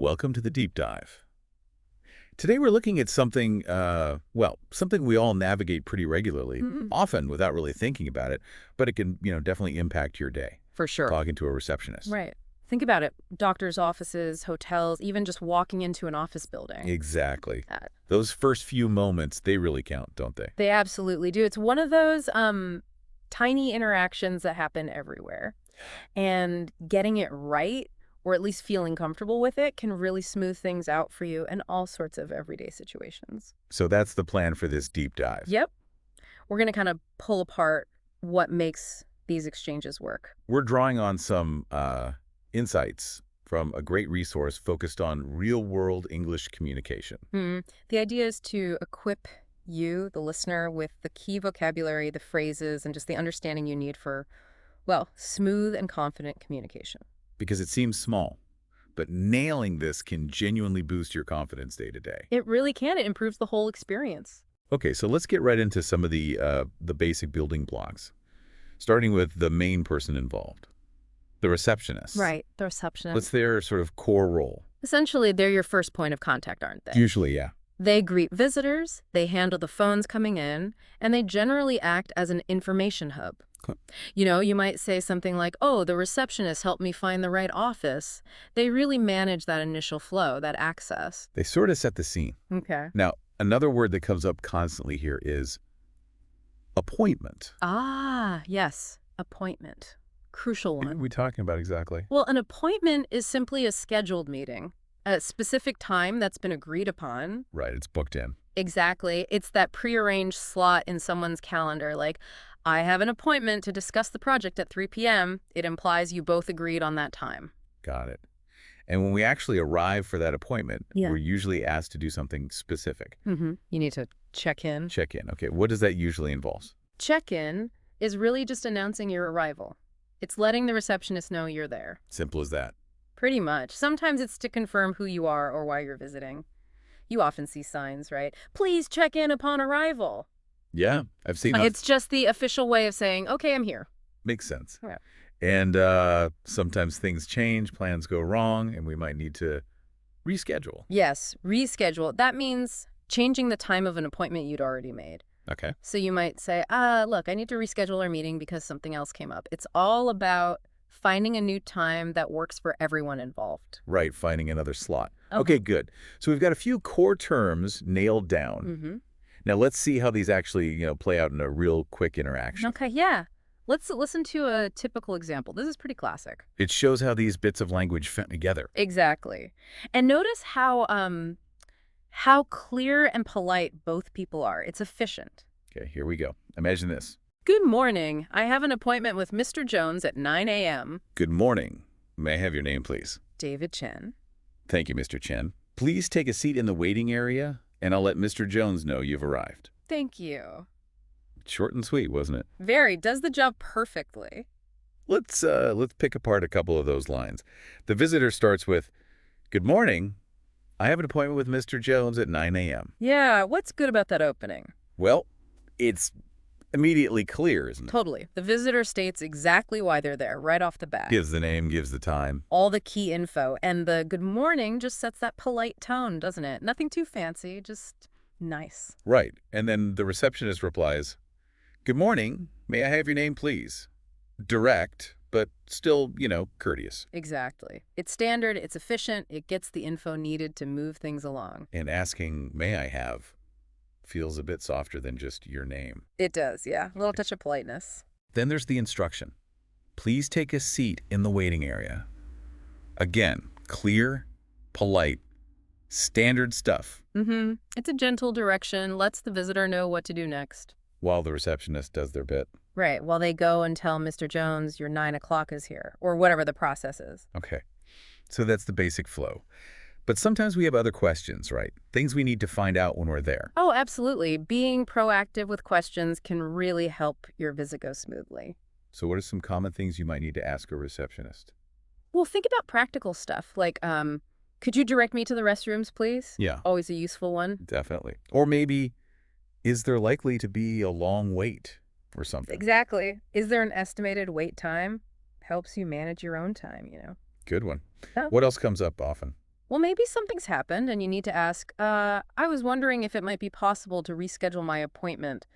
Welcome to the deep dive. Today we're looking at something, something we all navigate pretty regularly, often without really thinking about it, but it can, definitely impact your day. For sure. Talking to a receptionist. Right. Think about it. Doctors' offices, hotels, even just walking into an office building. Exactly. That. Those first few moments, they really count, don't they? They absolutely do. It's one of those tiny interactions that happen everywhere. And getting it right, or at least feeling comfortable with it, can really smooth things out for you in all sorts of everyday situations. So that's the plan for this deep dive. Yep. We're going to kind of pull apart what makes these exchanges work. We're drawing on some insights from a great resource focused on real-world English communication. The idea is to equip you, the listener, with the key vocabulary, the phrases, and just the understanding you need for, well, smooth and confident communication. Because it seems small, but nailing this can genuinely boost your confidence day to day. It really can. It improves the whole experience. Okay, so let's get right into some of the basic building blocks, starting with the main person involved, the receptionist. Right, the receptionist. What's their sort of core role? Essentially, they're your first point of contact, aren't they? Usually, yeah. They greet visitors, they handle the phones coming in, and they generally act as an information hub. Cool. You might say something like, oh, the receptionist helped me find the right office. They really manage that initial flow, that access. They sort of set the scene. Okay. Now, another word that comes up constantly here is appointment. Ah, yes, appointment. Crucial one. What are we talking about exactly? Well, an appointment is simply a scheduled meeting, a specific time that's been agreed upon. Right, it's booked in. Exactly. It's that prearranged slot in someone's calendar, like, I have an appointment to discuss the project at 3 p.m. It implies you both agreed on that time. Got it. And when we actually arrive for that appointment, Yeah. we're usually asked to do something specific. You need to check in. Check in. Okay, what does that usually involve? Check-in is really just announcing your arrival. It's letting the receptionist know you're there. Simple as that. Pretty much. Sometimes it's to confirm who you are or why you're visiting. You often see signs, right? Please check in upon arrival. Yeah, I've seen those. It's just the official way of saying, okay, I'm here. Makes sense. Yeah. And sometimes things change, plans go wrong, and we might need to reschedule. Yes, reschedule. That means changing the time of an appointment you'd already made. Okay. So you might say, look, I need to reschedule our meeting because something else came up. It's all about finding a new time that works for everyone involved. Right, finding another slot. Okay. Okay, good. So we've got a few core terms nailed down. Now let's see how these actually, play out in a real quick interaction. Okay, yeah. Let's listen to a typical example. This is pretty classic. It shows how these bits of language fit together. Exactly. And notice how clear and polite both people are. It's efficient. Okay, here we go. Imagine this. Good morning. I have an appointment with Mr. Jones at 9 a.m. Good morning. May I have your name, please? David Chen. Thank you, Mr. Chen. Please take a seat in the waiting area, and I'll let Mr. Jones know you've arrived. Thank you. Short and sweet, wasn't it? Very. Does the job perfectly. Let's pick apart a couple of those lines. The visitor starts with, "Good morning. I have an appointment with Mr. Jones at 9 a.m." Yeah, what's good about that opening? Well, it's immediately clear, isn't it? Totally. The visitor states exactly why they're there right off the bat. Gives the name, gives the time. All the key info. And the good morning just sets that polite tone, doesn't it? Nothing too fancy, just nice. Right. And then the receptionist replies, "Good morning. May I have your name, please?" Direct, but still, courteous. Exactly. It's standard, it's efficient, it gets the info needed to move things along. And asking, "May I have?" feels a bit softer than just your name. It does, yeah. A little touch of politeness. Then there's the instruction. Please take a seat in the waiting area. Again, clear, polite, standard stuff. It's a gentle direction, lets the visitor know what to do next. While the receptionist does their bit. Right, while they go and tell Mr. Jones your 9 o'clock is here, or whatever the process is. Okay, so that's the basic flow. But sometimes we have other questions, right? Things we need to find out when we're there. Oh, absolutely. Being proactive with questions can really help your visit go smoothly. So what are some common things you might need to ask a receptionist? Well, think about practical stuff, like, could you direct me to the restrooms, please? Yeah. Always a useful one. Definitely. Or maybe, is there likely to be a long wait or something? Exactly. Is there an estimated wait time? Helps you manage your own time, Good one. Oh. What else comes up often? Well, maybe something's happened and you need to ask, I was wondering if it might be possible to reschedule my appointment.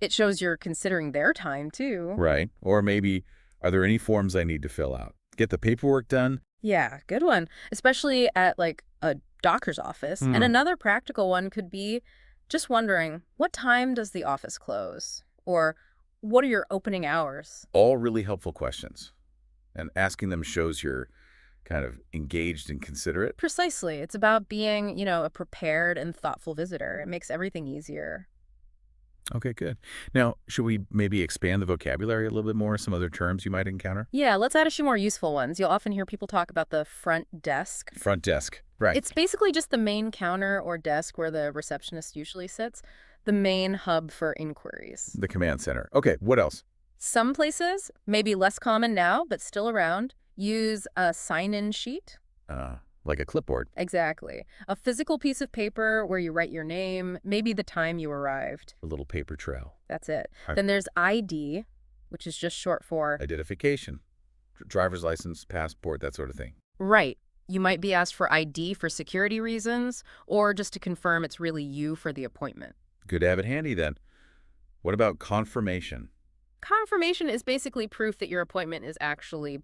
It shows you're considering their time, too. Right. Or maybe, are there any forms I need to fill out? Get the paperwork done? Yeah, good one. Especially at like a doctor's office. And Hmm. another practical one could be just wondering, what time does the office close? Or what are your opening hours? All really helpful questions. And asking them shows you're kind of engaged and considerate. Precisely. It's about being, a prepared and thoughtful visitor. It makes everything easier. Okay, good. Now, should we maybe expand the vocabulary a little bit more, some other terms you might encounter? Yeah, let's add a few more useful ones. You'll often hear people talk about the front desk. Front desk. Right. It's basically just the main counter or desk where the receptionist usually sits, the main hub for inquiries. The command center. Okay, what else? Some places, maybe less common now, but still around, use a sign-in sheet. Uh, like a clipboard. Exactly. A physical piece of paper where you write your name, maybe the time you arrived. A little paper trail. That's it. Right. Then there's ID, which is just short for... Identification. Driver's license, passport, that sort of thing. Right. You might be asked for ID for security reasons, or just to confirm it's really you for the appointment. Good to have it handy then. What about confirmation? Confirmation is basically proof that your appointment is actually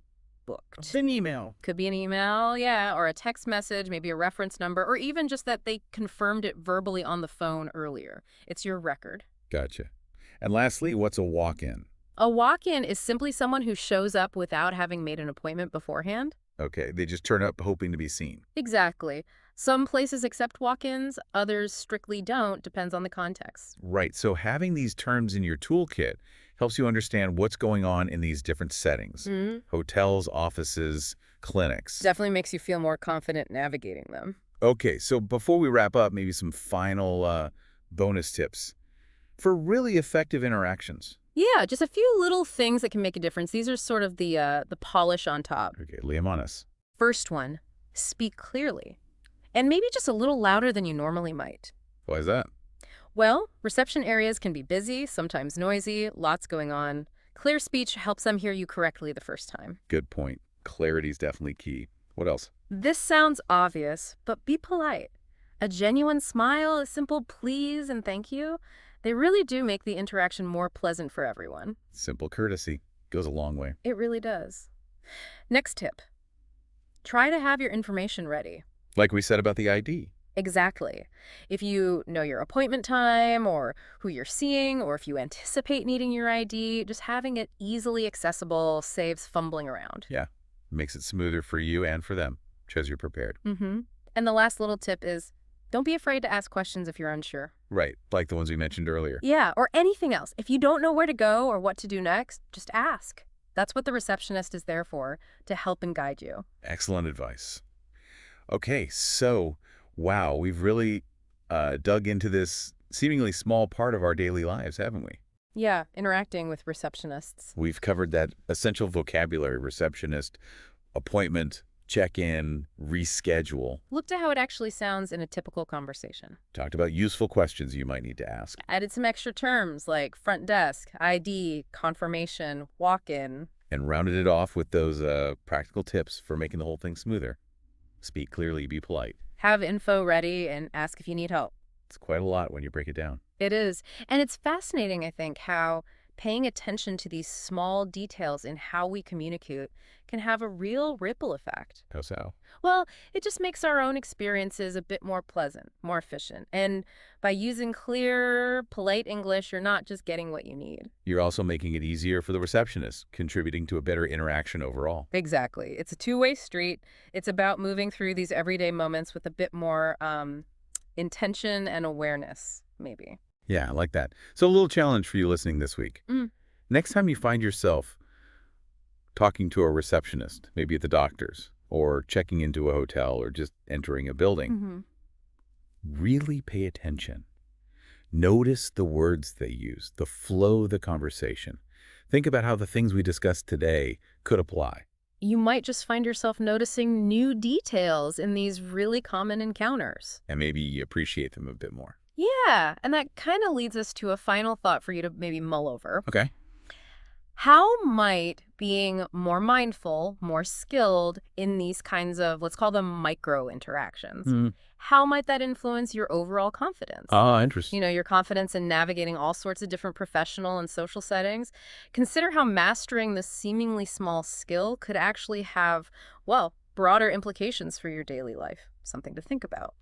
booked. An email. Could be an email, yeah, or a text message, maybe a reference number, or even just that they confirmed it verbally on the phone earlier. It's your record. Gotcha. And lastly, what's a walk-in? A walk-in is simply someone who shows up without having made an appointment beforehand. Okay, they just turn up hoping to be seen. Exactly. Some places accept walk-ins, others strictly don't, depends on the context. Right, so having these terms in your toolkit helps you understand what's going on in these different settings. Hotels, offices, clinics. Definitely makes you feel more confident navigating them. Okay, so before we wrap up, maybe some final bonus tips for really effective interactions. Yeah, just a few little things that can make a difference. These are sort of the polish on top. Okay, lay 'em on us. First one, speak clearly. And maybe just a little louder than you normally might. Why is that? Well, reception areas can be busy, sometimes noisy, lots going on. Clear speech helps them hear you correctly the first time. Good point. Clarity is definitely key. What else? This sounds obvious, but be polite. A genuine smile, a simple please and thank you, they really do make the interaction more pleasant for everyone. Simple courtesy goes a long way. It really does. Next tip. Try to have your information ready. Like we said about the ID. Exactly. If you know your appointment time or who you're seeing, or if you anticipate needing your ID, just having it easily accessible saves fumbling around. Yeah, makes it smoother for you and for them. Shows you're prepared. And the last little tip is don't be afraid to ask questions if you're unsure. Right, like the ones we mentioned earlier. Yeah, or anything else. If you don't know where to go or what to do next, just ask. That's what the receptionist is there for, to help and guide you. Excellent advice. Okay, so, wow, we've really dug into this seemingly small part of our daily lives, haven't we? Yeah, interacting with receptionists. We've covered that essential vocabulary: receptionist, appointment, check-in, reschedule. Look to how it actually sounds in a typical conversation. Talked about useful questions you might need to ask. Added some extra terms like front desk, ID, confirmation, walk-in. And rounded it off with those practical tips for making the whole thing smoother. Speak clearly, be polite. Have info ready and ask if you need help. It's quite a lot when you break it down. It is. And it's fascinating, I think, how paying attention to these small details in how we communicate can have a real ripple effect. How so? Well, it just makes our own experiences a bit more pleasant, more efficient. And by using clear, polite English, you're not just getting what you need. You're also making it easier for the receptionist, contributing to a better interaction overall. Exactly. It's a two-way street. It's about moving through these everyday moments with a bit more intention and awareness, maybe. Yeah, I like that. So a little challenge for you listening this week. Mm. Next time you find yourself talking to a receptionist, maybe at the doctor's, or checking into a hotel, or just entering a building, really pay attention. Notice the words they use, the flow of the conversation. Think about how the things we discussed today could apply. You might just find yourself noticing new details in these really common encounters. And maybe appreciate them a bit more. Yeah, and that kind of leads us to a final thought for you to maybe mull over. Okay. How might being more mindful, more skilled in these kinds of, let's call them micro interactions, Hmm. how might that influence your overall confidence? Ah, interesting. Your confidence in navigating all sorts of different professional and social settings. Consider how mastering this seemingly small skill could actually have, well, broader implications for your daily life. Something to think about.